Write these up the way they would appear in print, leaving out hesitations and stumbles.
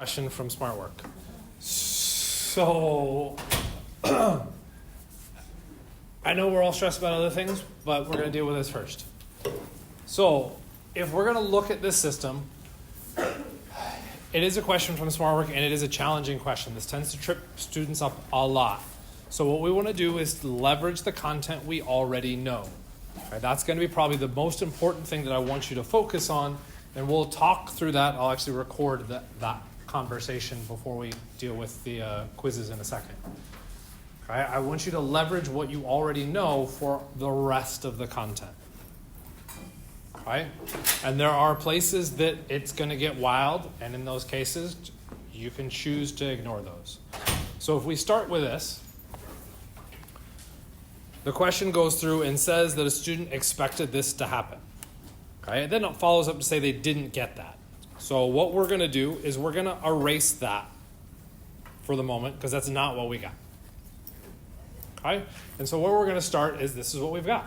Question from Smart Work. So, I know we're all stressed about other things, but we're going to deal with this first. So, if we're going to look at this system, it is a question from Smart Work, and it is a challenging question. This tends to trip students up a lot. So what we want to do is leverage the content we already know. Right, that's going to be probably the most important thing that I want you to focus on, and we'll talk through that. I'll actually record that conversation before we deal with the quizzes in a second. Okay, I want you to leverage what you already know for the rest of the content. Okay? And there are places that it's going to get wild, and in those cases, you can choose to ignore those. So if we start with this, the question goes through and says that a student expected this to happen. Okay? And then it follows up to say they didn't get that. So what we're going to do is we're going to erase that for the moment because that's not what we got. Okay? And so where we're going to start is this is what we've got.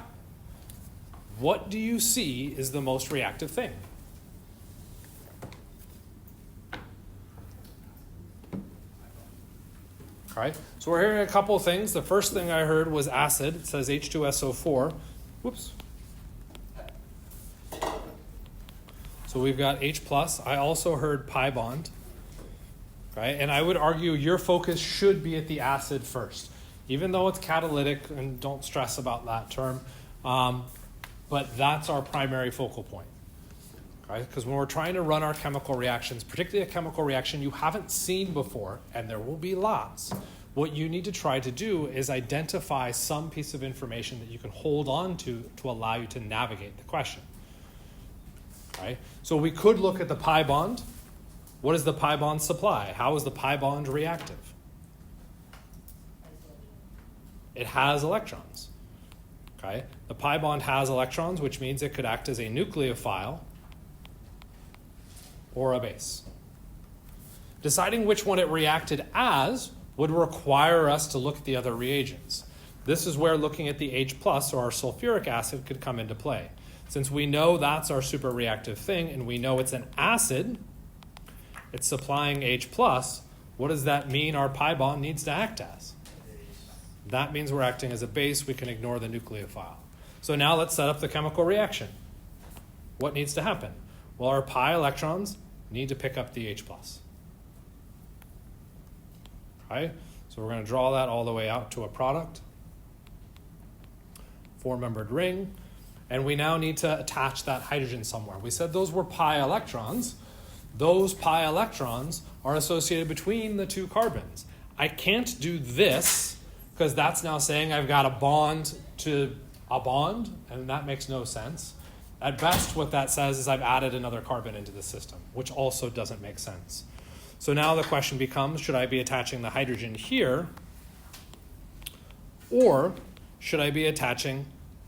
What do you see is the most reactive thing? Okay? So we're hearing a couple of things. The first thing I heard was acid. It says H2SO4. Whoops. So we've got H+. I also heard pi bond. Right? And I would argue your focus should be at the acid first, even though it's catalytic, and don't stress about that term. But that's our primary focal point. Right? Because when we're trying to run our chemical reactions, particularly a chemical reaction you haven't seen before, and there will be lots, what you need to try to do is identify some piece of information that you can hold on to allow you to navigate the question. Right? So we could look at the pi bond. What does the pi bond supply? How is the pi bond reactive? It has electrons. Okay? The pi bond has electrons, which means it could act as a nucleophile or a base. Deciding which one it reacted as would require us to look at the other reagents. This is where looking at the H+, or our sulfuric acid, could come into play. Since we know that's our super reactive thing, and we know it's an acid, it's supplying H+, what does that mean our pi bond needs to act as? That means we're acting as a base. We can ignore the nucleophile. So now let's set up the chemical reaction. What needs to happen? Well, our pi electrons need to pick up the H+. Okay? So we're going to draw that all the way out to a product. Four-membered ring. And we now need to attach that hydrogen somewhere. We said those were pi electrons. Those pi electrons are associated between the two carbons. I can't do this because that's now saying I've got a bond to a bond, and that makes no sense. At best, what that says is I've added another carbon into the system, which also doesn't make sense. So now the question becomes, should I be attaching the hydrogen here, or should I be attaching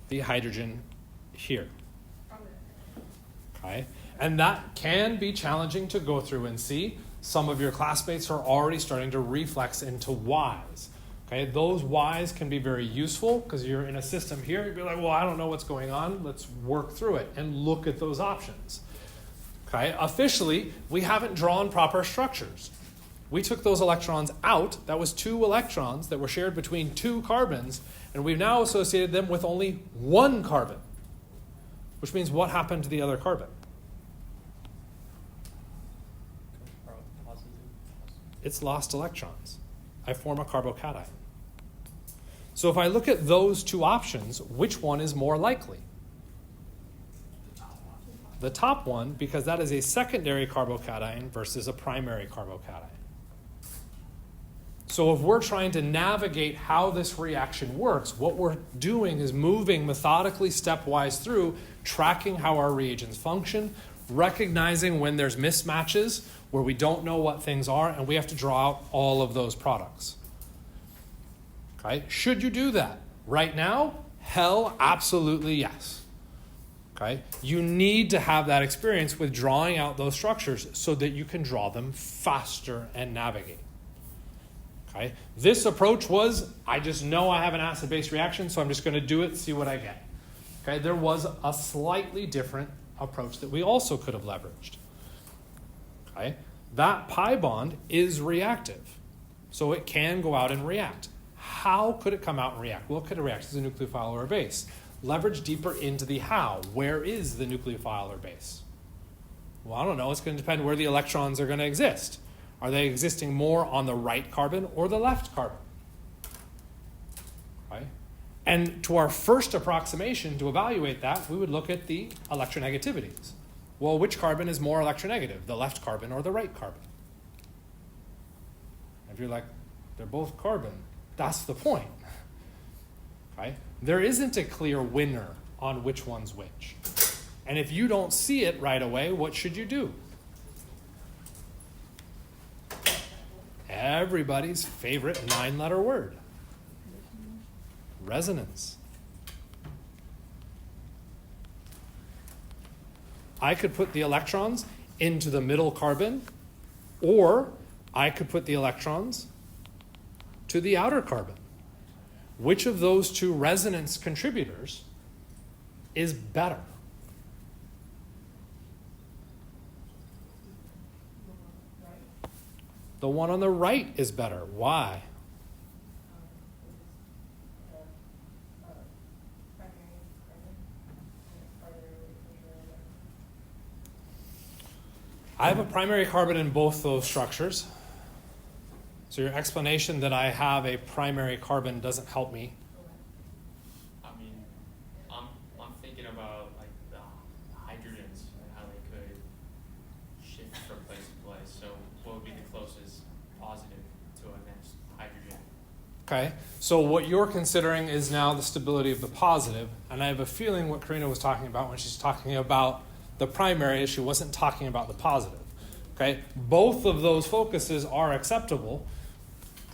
the hydrogen here? Okay. And that can be challenging to go through and see. Some of your classmates are already starting to reflex into Y's. Okay, those Y's can be very useful because you're in a system here. You'd be like, well, I don't know what's going on. Let's work through it and look at those options. Okay, officially, we haven't drawn proper structures. We took those electrons out. That was 2 electrons that were shared between 2 carbons, and we've now associated them with only 1 carbon, which means what happened to the other carbon? It's lost electrons. I form a carbocation. So if I look at those 2 options, which one is more likely? The top one, because that is a secondary carbocation versus a primary carbocation. So if we're trying to navigate how this reaction works, what we're doing is moving methodically, stepwise through, tracking how our reagents function, recognizing when there's mismatches where we don't know what things are, and we have to draw out all of those products. Okay? Should you do that? Right now, hell, absolutely yes. Okay? You need to have that experience with drawing out those structures so that you can draw them faster and navigate. Okay? This approach was, I just know I have an acid-base reaction, so I'm just going to do it, see what I get. Okay? There was a slightly different approach that we also could have leveraged. Okay? that pi bond is reactive. So it can go out and react. How could it come out and react? Well, it could react as a nucleophile or a base. Leverage deeper into the how. Where is the nucleophile or base? Well, I don't know. It's going to depend where the electrons are going to exist. Are they existing more on the right carbon or the left carbon? Right? And to our first approximation to evaluate that, we would look at the electronegativities. Well, which carbon is more electronegative, the left carbon or the right carbon? If you're like, they're both carbon, that's the point. Right? There isn't a clear winner on which one's which. And if you don't see it right away, what should you do? Everybody's favorite 9-letter word. Resonance. I could put the electrons into the middle carbon, or I could put the electrons to the outer carbon. Which of those two resonance contributors is better? The one on the right is better. Why? I have a primary carbon in both those structures. So your explanation that I have a primary carbon doesn't help me. I mean, I'm thinking about like the hydrogens and how they could shift from place to place. So what would be the closest positive to a next hydrogen? Okay, so what you're considering is now the stability of the positive, and I have a feeling what Karina was talking about when she's talking about the primary is she wasn't talking about the positive. Okay, both of those focuses are acceptable.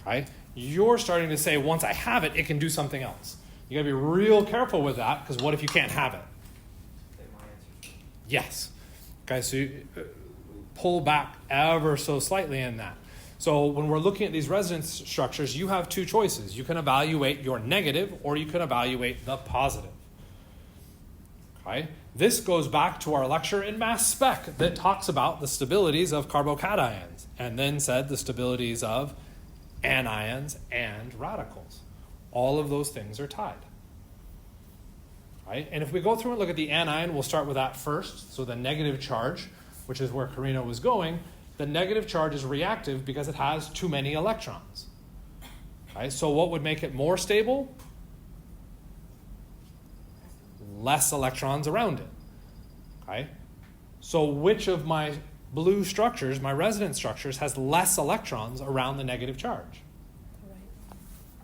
Right? You're starting to say once I have it, it can do something else. You got to be real careful with that, because what if you can't have it? Yes. Okay, so you pull back ever so slightly in that. So when we're looking at these resonance structures, you have two choices. You can evaluate your negative, or you can evaluate the positive. Okay? This goes back to our lecture in mass spec that talks about the stabilities of carbocations, and then said the stabilities of anions and radicals. All of those things are tied. Right? And if we go through and look at the anion, we'll start with that first. So the negative charge, which is where Karina was going, the negative charge is reactive because it has too many electrons. Right? So what would make it more stable? Less electrons around it. Okay? So which of my blue structures, my resonance structures, has less electrons around the negative charge?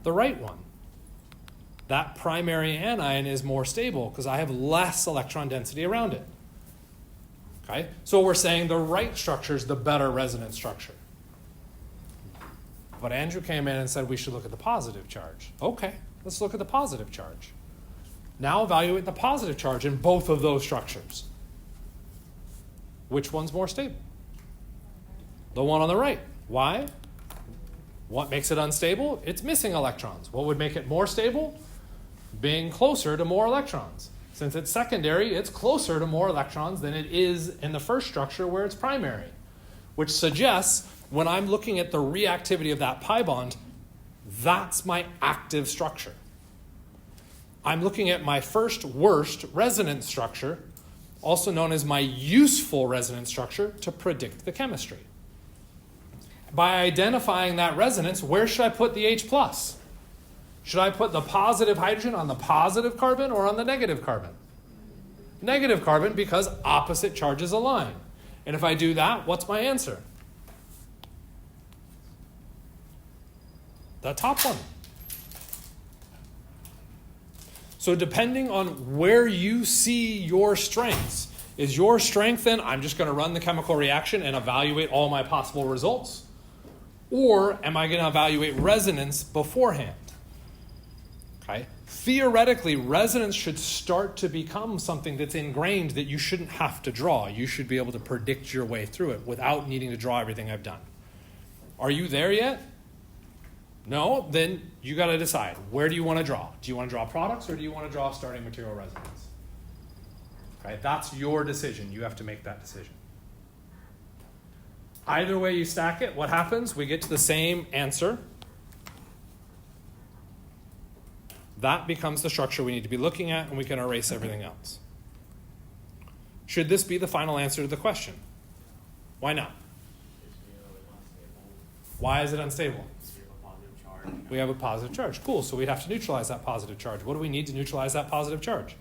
The right one. That primary anion is more stable because I have less electron density around it. Okay? So we're saying the right structure is the better resonance structure. But Andrew came in and said we should look at the positive charge. Okay, let's look at the positive charge. Now evaluate the positive charge in both of those structures. Which one's more stable? The one on the right. Why? What makes it unstable? It's missing electrons. What would make it more stable? Being closer to more electrons. Since it's secondary, it's closer to more electrons than it is in the first structure where it's primary, which suggests when I'm looking at the reactivity of that pi bond, that's my active structure. I'm looking at my first worst resonance structure, also known as my useful resonance structure, to predict the chemistry. By identifying that resonance, where should I put the H+? Should I put the positive hydrogen on the positive carbon or on the negative carbon? Negative carbon, because opposite charges align. And if I do that, what's my answer? The top one. So depending on where you see your strengths, is your strength then, I'm just going to run the chemical reaction and evaluate all my possible results? Or am I going to evaluate resonance beforehand? Okay. Theoretically, resonance should start to become something that's ingrained that you shouldn't have to draw. You should be able to predict your way through it without needing to draw everything I've done. Are you there yet? No? Then you got to decide. Where do you want to draw? Do you want to draw products or do you want to draw starting material resonance? Okay, that's your decision. You have to make that decision. Either way you stack it, what happens? We get to the same answer. That becomes the structure we need to be looking at, and we can erase everything else. Should this be the final answer to the question? Why not? Why is it unstable? We have a positive charge. Cool, so we'd have to neutralize that positive charge. What do we need to neutralize that positive charge?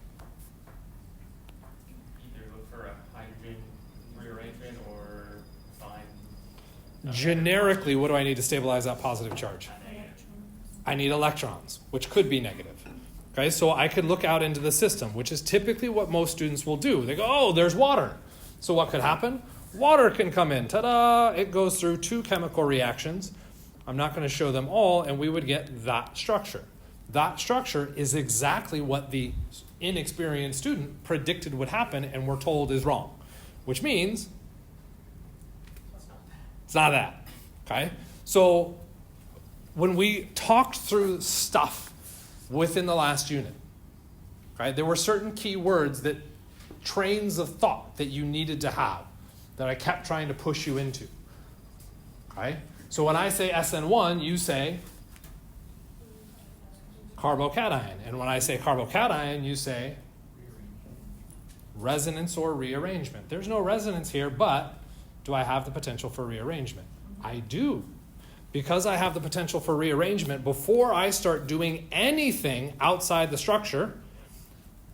Either look for a hydrogen rearrangement or find. Generically, what do I need to stabilize that positive charge? I need electrons, which could be negative. Okay, so I could look out into the system, which is typically what most students will do. They go, oh, there's water. So what could happen? Water can come in. Ta-da! It goes through 2 chemical reactions. I'm not going to show them all, and we would get that structure. That structure is exactly what the inexperienced student predicted would happen and we're told is wrong, which means it's not that. Okay? So when we talked through stuff within the last unit, right, there were certain key words that trains of thought that you needed to have that I kept trying to push you into. Okay? So when I say SN1, you say carbocation. And when I say carbocation, you say resonance or rearrangement. There's no resonance here, but do I have the potential for rearrangement? I do. Because I have the potential for rearrangement, before I start doing anything outside the structure,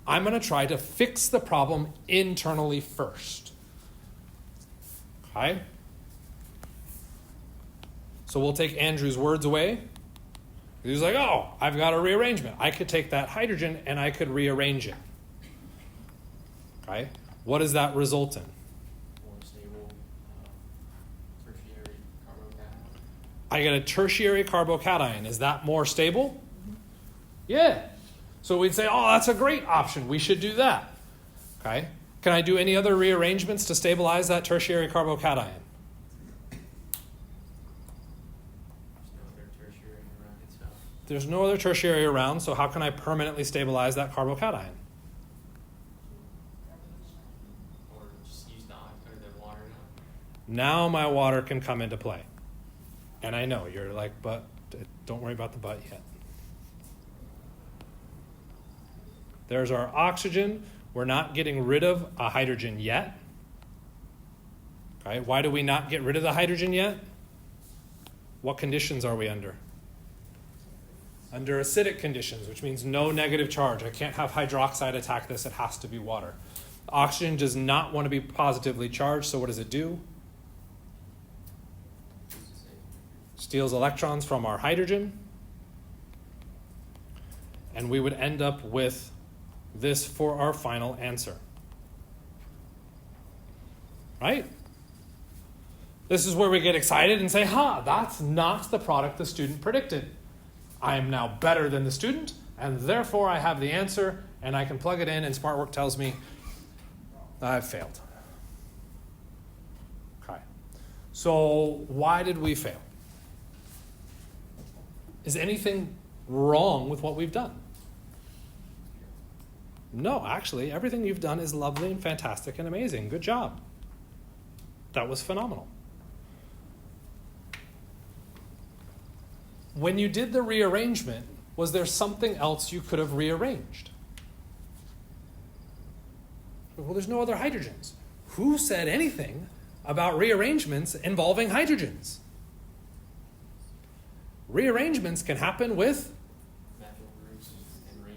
I'm going to try to fix the problem internally first. Okay? So we'll take Andrew's words away. He's like, oh, I've got a rearrangement. I could take that hydrogen and I could rearrange it. Okay? What does that result in? More stable tertiary carbocation. I get a tertiary carbocation. Is that more stable? Yeah. So we'd say, oh, that's a great option. We should do that. Okay? Can I do any other rearrangements to stabilize that tertiary carbocation? There's no other tertiary around, so how can I permanently stabilize that carbocation? Or just use the other than water Now my water can come into play. And I know, you're like, but don't worry about the but yet. There's our oxygen. We're not getting rid of a hydrogen yet. Okay, why do we not get rid of the hydrogen yet? What conditions are we under? Under acidic conditions, which means no negative charge. I can't have hydroxide attack this. It has to be water. Oxygen does not want to be positively charged, so what does it do? Steals electrons from our hydrogen. And we would end up with this for our final answer. Right? This is where we get excited and say, that's not the product the student predicted. I am now better than the student, and therefore I have the answer, and I can plug it in, and SmartWork tells me I've failed. Okay. So why did we fail? Is anything wrong with what we've done? No, actually, everything you've done is lovely and fantastic and amazing. Good job. That was phenomenal. When you did the rearrangement, was there something else you could have rearranged? Well, there's no other hydrogens. Who said anything about rearrangements involving hydrogens? Rearrangements can happen with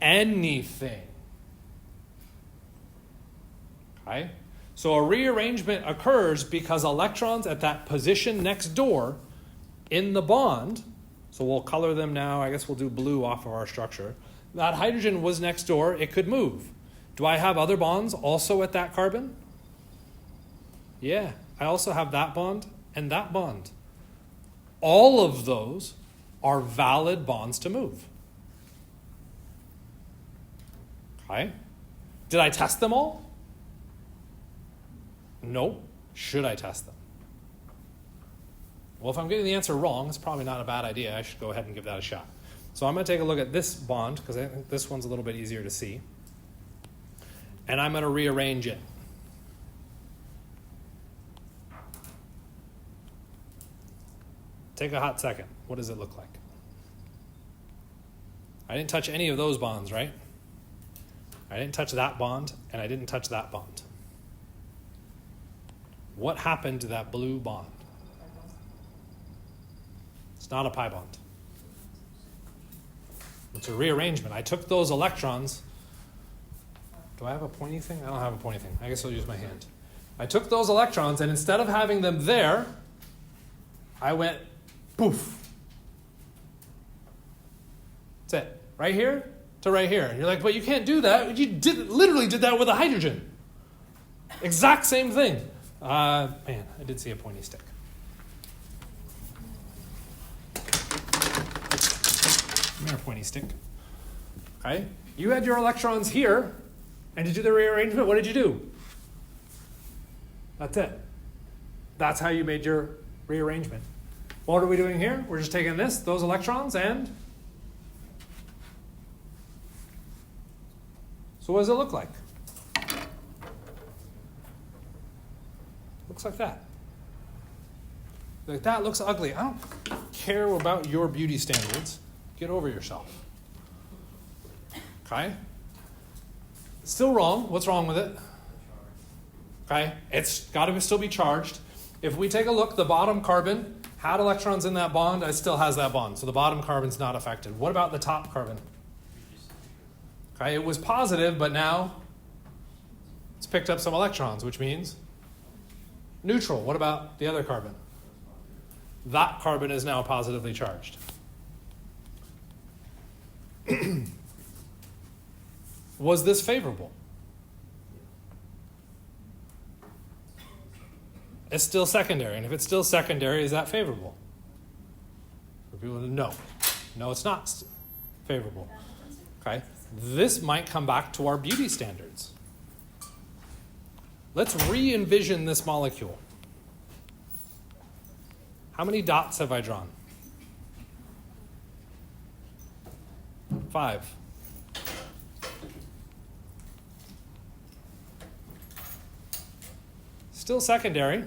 anything. Okay? So a rearrangement occurs because electrons at that position next door in the bond, so we'll color them now. I guess we'll do blue off of our structure. That hydrogen was next door. It could move. Do I have other bonds also at that carbon? Yeah, I also have that bond and that bond. All of those are valid bonds to move. Okay? Did I test them all? No. Should I test them? Well, if I'm getting the answer wrong, it's probably not a bad idea. I should go ahead and give that a shot. So I'm going to take a look at this bond, because I think this one's a little bit easier to see. And I'm going to rearrange it. Take a hot second. What does it look like? I didn't touch any of those bonds, right? I didn't touch that bond, and I didn't touch that bond. What happened to that blue bond? It's not a pi bond. It's a rearrangement. I took those electrons. Do I have a pointy thing? I don't have a pointy thing. I guess I'll use my hand. I took those electrons, and instead of having them there, I went poof. That's it. Right here to right here. And you're like, but you can't do that. You literally did that with a hydrogen. Exact same thing. Man, I did see a pointy stick. Come here, pointy stick. Okay? You had your electrons here, and to do the rearrangement, what did you do? That's it. That's how you made your rearrangement. What are we doing here? We're just taking those electrons, and so what does it look like? Looks like that. Like that looks ugly. I don't care about your beauty standards. Get over yourself. Okay? Still wrong. What's wrong with it? Okay? It's got to still be charged. If we take a look, the bottom carbon had electrons in that bond. It still has that bond. So the bottom carbon's not affected. What about the top carbon? Okay, it was positive, but now it's picked up some electrons, which means neutral. What about the other carbon? That carbon is now positively charged. Was this favorable? It's still secondary. And if it's still secondary, is that favorable? For people, no. No, it's not favorable. Okay. This might come back to our beauty standards. Let's re-envision this molecule. How many dots have I drawn? 5. Still secondary,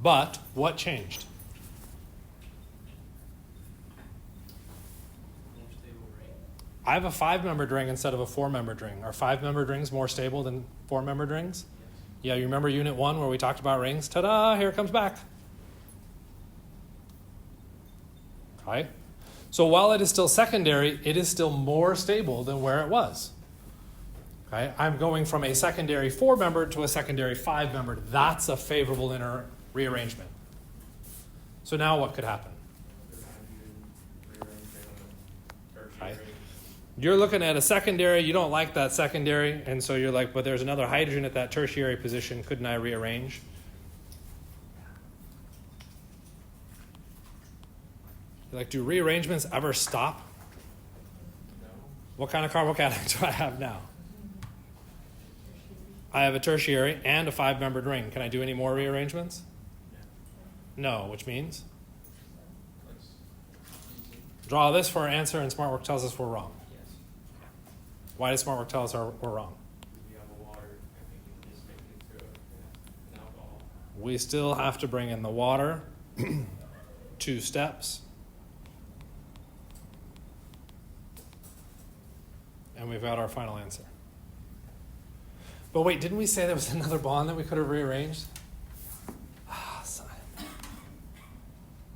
but what changed? I have a 5-membered ring instead of a 4-membered ring. Are 5-membered rings more stable than 4-membered rings? Yeah, you remember Unit 1 where we talked about rings? Ta-da, here it comes back. Okay. So while it is still secondary, it is still more stable than where it was. Okay. I'm going from a secondary 4-membered to a secondary 5-membered. That's a favorable inner rearrangement. So now what could happen? Okay. You're looking at a secondary, you don't like that secondary, and so you're like, but there's another hydrogen at that tertiary position, couldn't I rearrange? You're like, do rearrangements ever stop? No. What kind of carbocation do I have now? I have a tertiary and a 5-membered ring. Can I do any more rearrangements? No, which means? Draw this for our answer, and SmartWork tells us we're wrong. Why does SmartWork tell us we're wrong? You have a water, I think you can just make it through an alcohol. We still have to bring in the water, 2 steps. And we've got our final answer. But wait, didn't we say there was another bond that we could have rearranged? Son.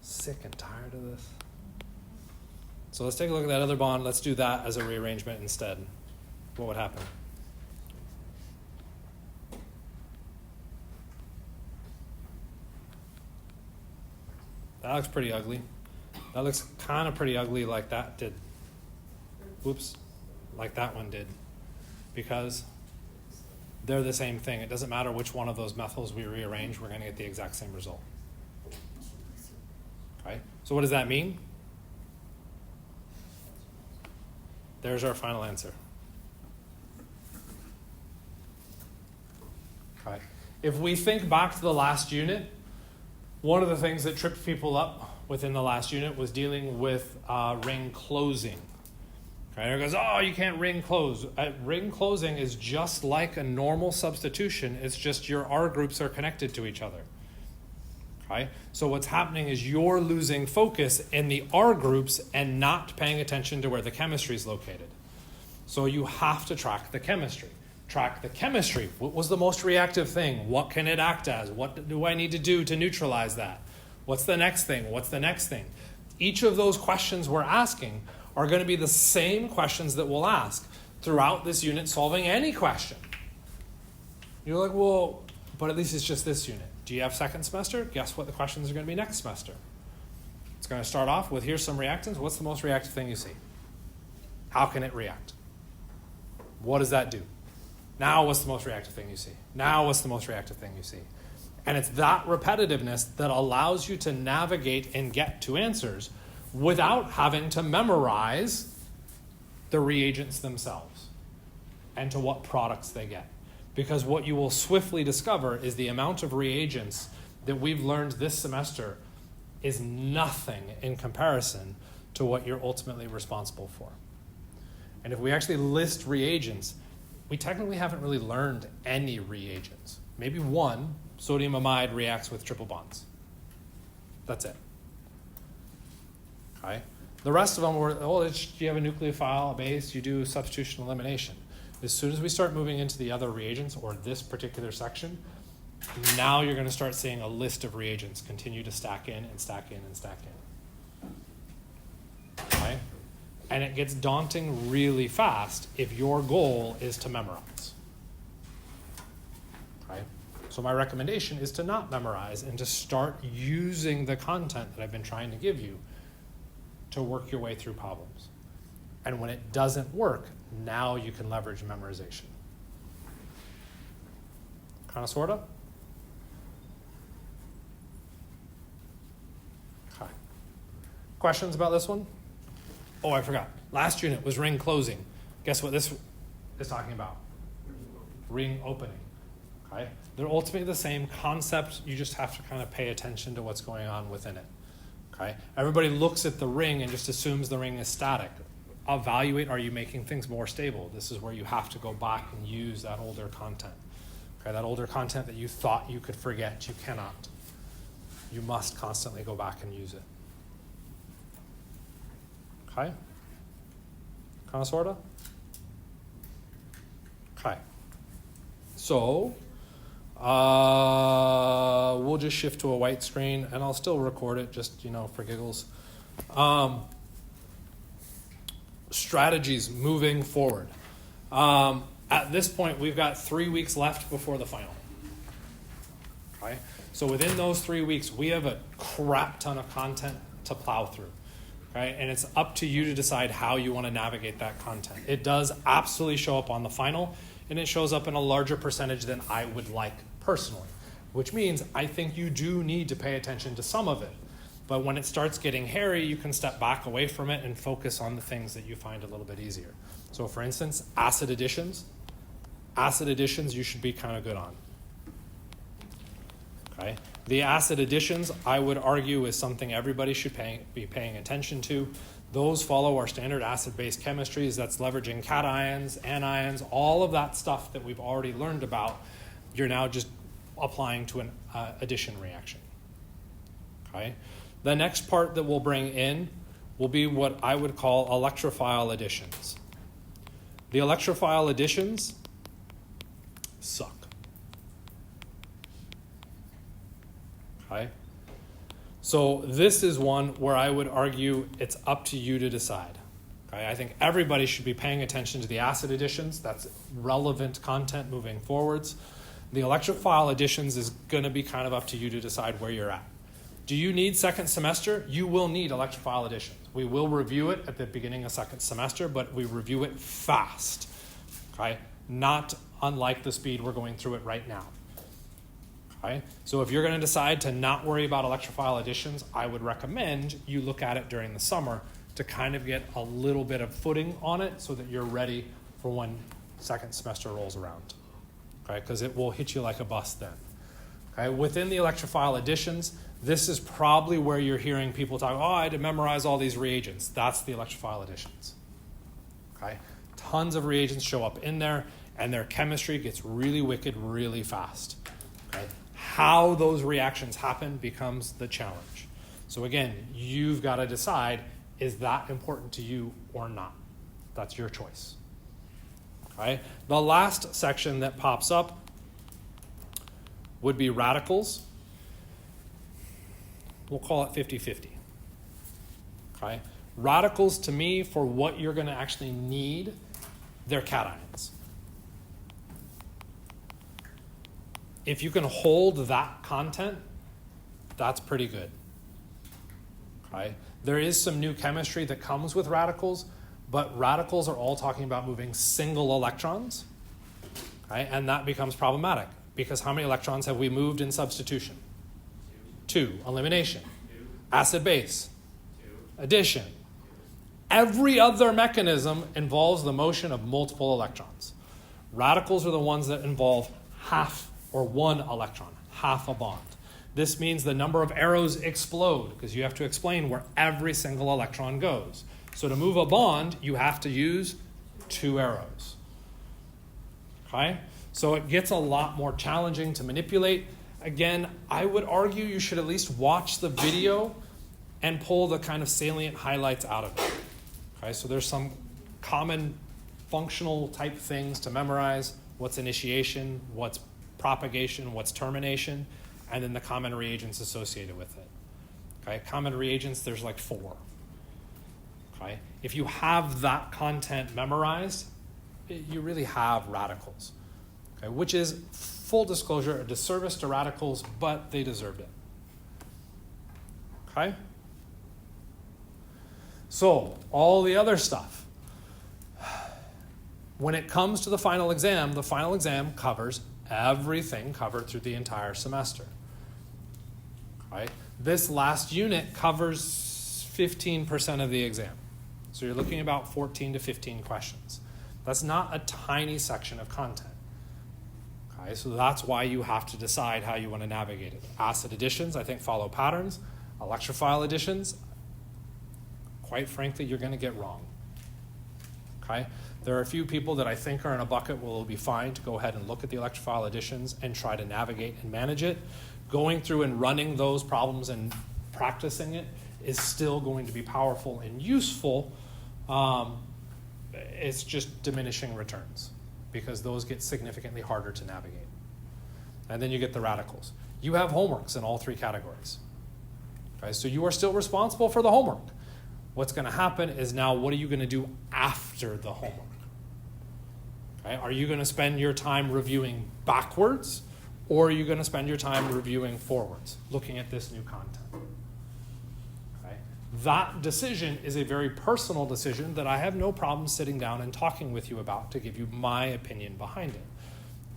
Sick and tired of this. So let's take a look at that other bond. Let's do that as a rearrangement instead. What would happen? That looks pretty ugly. That looks kind of pretty ugly like that did. Whoops. Like that one did. Because they're the same thing. It doesn't matter which one of those methyls we rearrange, we're going to get the exact same result. Okay? So what does that mean? There's our final answer. Okay. If we think back to the last unit, one of the things that tripped people up within the last unit was dealing with ring closing. Okay, it goes, oh, you can't ring close. Ring closing is just like a normal substitution. It's just your R groups are connected to each other. Okay? So what's happening is you're losing focus in the R groups and not paying attention to where the chemistry is located. So you have to track the chemistry. Track the chemistry. What was the most reactive thing? What can it act as? What do I need to do to neutralize that? What's the next thing? What's the next thing? Each of those questions we're asking are going to be the same questions that we'll ask throughout this unit solving any question. You're like, well, but at least it's just this unit. Do you have second semester? Guess what the questions are going to be next semester? It's going to start off with, here's some reactants. What's the most reactive thing you see? How can it react? What does that do? Now what's the most reactive thing you see? Now what's the most reactive thing you see? And it's that repetitiveness that allows you to navigate and get to answers without having to memorize the reagents themselves and to what products they get. Because what you will swiftly discover is the amount of reagents that we've learned this semester is nothing in comparison to what you're ultimately responsible for. And if we actually list reagents, we technically haven't really learned any reagents. Maybe one, sodium amide reacts with triple bonds. That's it. Okay? The rest of them were, you have a nucleophile, a base, you do substitution elimination. As soon as we start moving into the other reagents or this particular section, now you're going to start seeing a list of reagents continue to stack in and stack in and stack in. Okay? And it gets daunting really fast if your goal is to memorize. Okay? So my recommendation is to not memorize and to start using the content that I've been trying to give you to work your way through problems. And when it doesn't work, now you can leverage memorization. Kind of, sort of? Okay. Questions about this one? Oh, I forgot. Last unit was ring closing. Guess what this is talking about? Ring opening. Okay? They're ultimately the same concept. You just have to kind of pay attention to what's going on within it. Okay? Everybody looks at the ring and just assumes the ring is static. Evaluate, are you making things more stable? This is where you have to go back and use that older content. Okay, that older content that you thought you could forget, you cannot. You must constantly go back and use it. Okay? Kind of, sort of? Okay. So, we'll just shift to a white screen, and I'll still record it just, for giggles. Strategies moving forward. At this point, we've got 3 weeks left before the final. Okay? So within those 3 weeks, we have a crap ton of content to plow through. Okay? And it's up to you to decide how you want to navigate that content. It does absolutely show up on the final, and it shows up in a larger percentage than I would like personally, which means I think you do need to pay attention to some of it. But when it starts getting hairy, you can step back away from it and focus on the things that you find a little bit easier. So for instance, acid additions. Acid additions you should be kind of good on. Okay? The acid additions, I would argue, is something everybody should be paying attention to. Those follow our standard acid-base chemistries. That's leveraging cations, anions, all of that stuff that we've already learned about. You're now just applying to an addition reaction. Okay? The next part that we'll bring in will be what I would call electrophile additions. The electrophile additions suck. Okay? So this is one where I would argue it's up to you to decide. Okay? I think everybody should be paying attention to the acid additions. That's relevant content moving forwards. The electrophile additions is going to be kind of up to you to decide where you're at. Do you need second semester? You will need electrophile additions. We will review it at the beginning of second semester, but we review it fast. Okay? Not unlike the speed we're going through it right now. Okay? So if you're going to decide to not worry about electrophile additions, I would recommend you look at it during the summer to kind of get a little bit of footing on it so that you're ready for when second semester rolls around. Okay? Because it will hit you like a bus then. Okay? Within the electrophile additions, this is probably where you're hearing people talk, I had to memorize all these reagents. That's the electrophile additions. Okay? Tons of reagents show up in there, and their chemistry gets really wicked really fast. Okay? how those reactions happen becomes the challenge. So again, you've got to decide, is that important to you or not? That's your choice. Okay? The last section that pops up would be radicals. We'll call it 50-50. Okay? Radicals, to me, for what you're going to actually need, they're cations. If you can hold that content, that's pretty good. Okay? There is some new chemistry that comes with radicals, but radicals are all talking about moving single electrons, okay? And that becomes problematic because how many electrons have we moved in substitution? Two. Elimination. Acid-base. Addition. Every other mechanism involves the motion of multiple electrons. Radicals are the ones that involve half or one electron, half a bond. This means the number of arrows explode because you have to explain where every single electron goes. So to move a bond, you have to use 2 arrows. Okay? So it gets a lot more challenging to manipulate. Again, I would argue you should at least watch the video and pull the kind of salient highlights out of it. Okay? So there's some common functional type things to memorize. What's initiation, what's propagation, what's termination, and then the common reagents associated with it. Okay? Common reagents, there's like 4. Okay? If you have that content memorized, you really have radicals, okay? Which is, full disclosure, a disservice to radicals, but they deserved it. Okay? So, all the other stuff. When it comes to the final exam covers everything covered through the entire semester. Okay? This last unit covers 15% of the exam. So you're looking at about 14 to 15 questions. That's not a tiny section of content. Okay, so that's why you have to decide how you want to navigate it. Acid additions, I think, follow patterns. Electrophile additions, quite frankly, you're going to get wrong. Okay? There are a few people that I think are in a bucket where it'll be fine to go ahead and look at the electrophile additions and try to navigate and manage it. Going through and running those problems and practicing it is still going to be powerful and useful. It's just diminishing returns because those get significantly harder to navigate. And then you get the radicals. You have homeworks in all 3 categories. Okay, so you are still responsible for the homework. What's going to happen is now what are you going to do after the homework? Okay, are you going to spend your time reviewing backwards or are you going to spend your time reviewing forwards, looking at this new content? That decision is a very personal decision that I have no problem sitting down and talking with you about to give you my opinion behind it.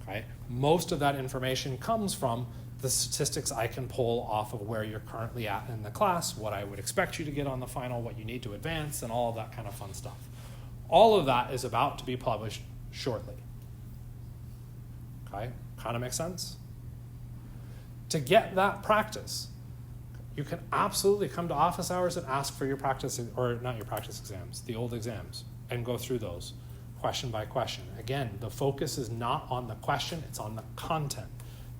Okay? Most of that information comes from the statistics I can pull off of where you're currently at in the class, what I would expect you to get on the final, what you need to advance, and all of that kind of fun stuff. All of that is about to be published shortly. Okay? Kind of makes sense? To get that practice, you can absolutely come to office hours and ask for your practice, or not your practice exams, the old exams, and go through those question by question. Again, the focus is not on the question, it's on the content.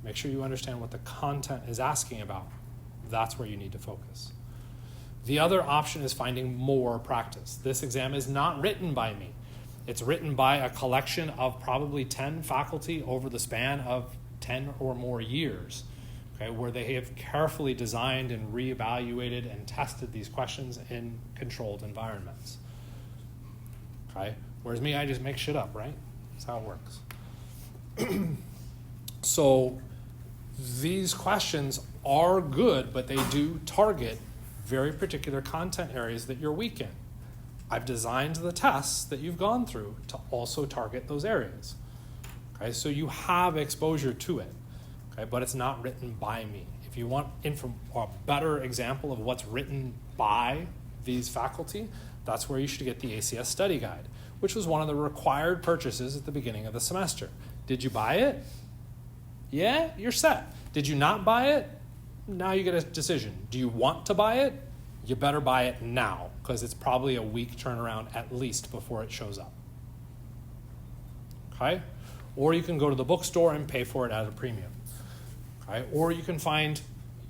Make sure you understand what the content is asking about. That's where you need to focus. The other option is finding more practice. This exam is not written by me. It's written by a collection of probably 10 faculty over the span of 10 or more years. Okay, where they have carefully designed and reevaluated and tested these questions in controlled environments. Okay, whereas me, I just make shit up, right? That's how it works. So these questions are good, but they do target very particular content areas that you're weak in. I've designed the tests that you've gone through to also target those areas. Okay, so you have exposure to it. Okay, but it's not written by me. If you want a better example of what's written by these faculty, that's where you should get the ACS study guide, which was one of the required purchases at the beginning of the semester. Did you buy it? Yeah, you're set. Did you not buy it? Now you get a decision. Do you want to buy it? You better buy it now, because it's probably a week turnaround at least before it shows up. Okay? Or you can go to the bookstore and pay for it at a premium. Okay? Or you can find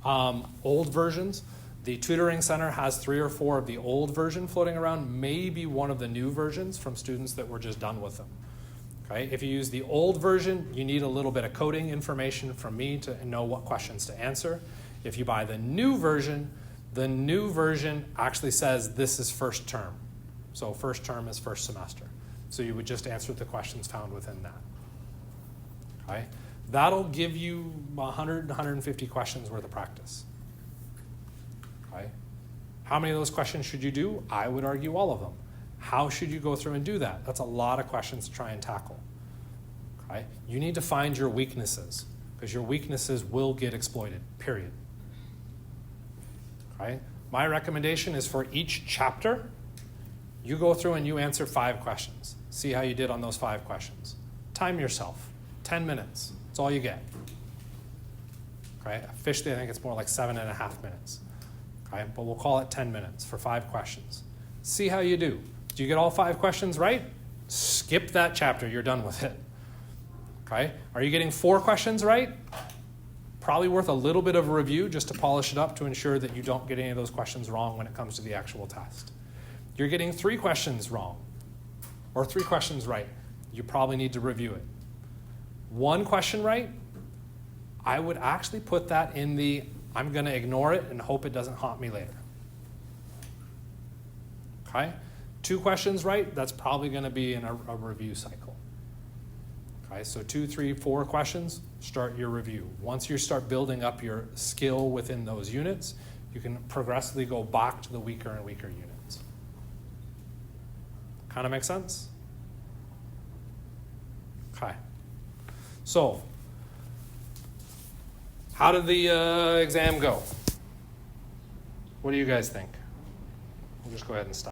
old versions. The tutoring center has 3 or 4 of the old version floating around, maybe one of the new versions from students that were just done with them. Okay? If you use the old version, you need a little bit of coding information from me to know what questions to answer. If you buy the new version actually says this is first term. So first term is first semester. So you would just answer the questions found within that. Okay? That'll give you 100, 150 questions worth of practice. Okay? How many of those questions should you do? I would argue all of them. How should you go through and do that? That's a lot of questions to try and tackle. Okay? You need to find your weaknesses, because your weaknesses will get exploited, period. Okay? My recommendation is for each chapter, you go through and you answer 5 questions. See how you did on those 5 questions. Time yourself, 10 minutes. That's all you get. Okay? Officially, I think it's more like 7.5 minutes. Okay? But we'll call it 10 minutes for 5 questions. See how you do. Do you get all 5 questions right? Skip that chapter. You're done with it. Okay? Are you getting 4 questions right? Probably worth a little bit of a review just to polish it up to ensure that you don't get any of those questions wrong when it comes to the actual test. You're getting 3 questions wrong or 3 questions right. You probably need to review it. 1 question right, I would actually put that in the I'm going to ignore it and hope it doesn't haunt me later. Okay? 2 questions right, that's probably going to be in a review cycle. Okay, so 2, 3, 4 questions, start your review. Once you start building up your skill within those units, you can progressively go back to the weaker and weaker units. Kind of make sense? Okay. So, how did the exam go? What do you guys think? We'll just go ahead and stop.